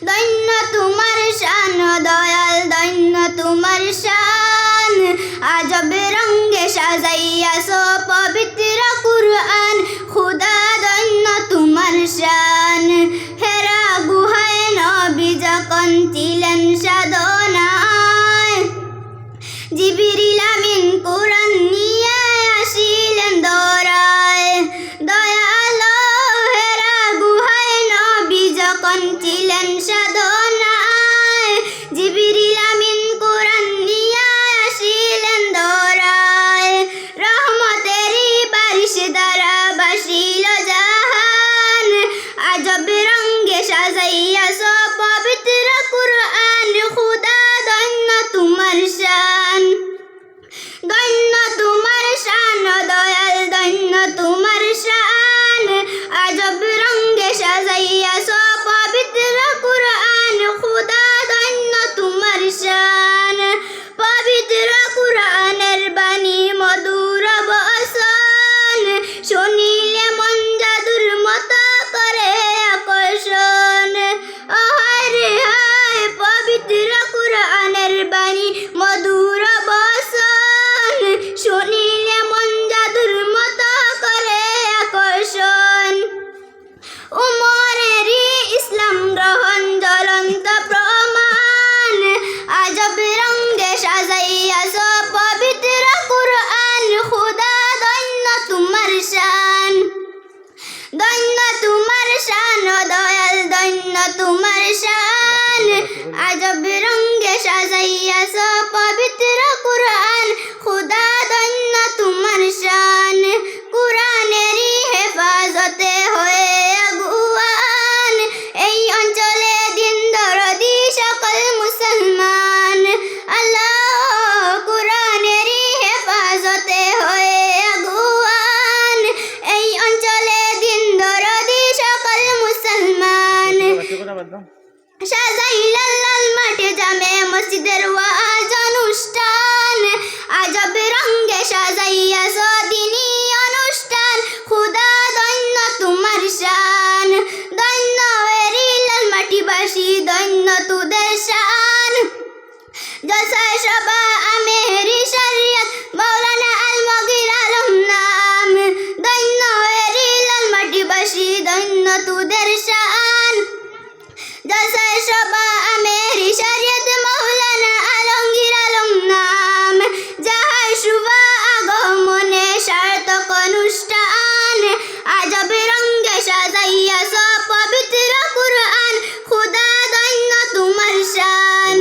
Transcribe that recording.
দৈন্য তোমার শান দয়াল দৈন্য তোমার শান আজব রঙে সাজাইয়াছো পবিত্র কুরআন খুদা দৈন্য তোমার শান হেরা গুহায় নবী যখন ছিলেন সাধনায় জিবরিল আমিন কুরআন নিয়ে আসিলেন দৌড়ায় দয়ালো হেরা গুহায় নবী যখন ছিলেন সাধনায় জিবরিল আমিন কুরআন নিয়ে আসিলেন দৌড়ায় রহমতেরই বারিশ দ্বারা বাসিল জাহান আজব রঙে সাজাইয়াছো পবিত্র কুরআন খুদা দৈন্য তোমার শান দৈন্য তোমার শান দয়াল দৈন্য তোমার শান আজব রঙে সাজাইয়াছো পবিত্র কুরআন খুদা দৈন্য তোমার শান পবিত্র কুরআনের বাণী মধুর বচন শুনিলে মন জাদুর মতো করে আকর্ষণ হায় রে হায় পবিত্র কুরআনের বাণী মধুর বচন শুনিলে মন জাদুর মতো করে আকর্ষণ উমরেরই ইসলাম গ্রহণ জ্বলন্ত প্রমাণ আজব রঙে সাজাইয়াছো পবিত্র কুরআন খুদা দৈন্য তোমার শান দৈন্য তোমার শান দয়াল দৈন্য তোমার শান আজব রঙে সাজাইয়াছো পবিত্র কুরআন খুদা দৈন্য তোমার শান কুরআনেরই হেফাজতে হয়ে আগুয়ান এই অঞ্চলে দিন দরদি সকল মুসলমান আল্লাহ কুরআনেরই হেফাজতে হয়ে আগুয়ান এই অঞ্চলে দিন দরদি সকল মুসলমান সাজাইলেন লাল মাঠে জামে মসজিদের ওয়াজ অনুষ্ঠান আজব রঙে সাজাইয়াছো দিনী অনুষ্ঠান খুদা দৈন্য তোমার শান দৈন্য এরি লাল মাটিবাসী দৈন্য তোদের শান জলসায় সভা আমেরি শরিয়ত মৌলানা আলমগীর আলম নাম দৈন্য এরি লাল মাটিবাসী দৈন্য তোদের শান জলসায় সভা আমেরি শরিয়ত মৌলানা আলমগীর আলম নাম যাহার শুভ আগমনে সার্থক অনুষ্ঠান আজব রঙে সাজাইয়াছো পবিত্র কুরআন খুদা দৈন্য তোমার শান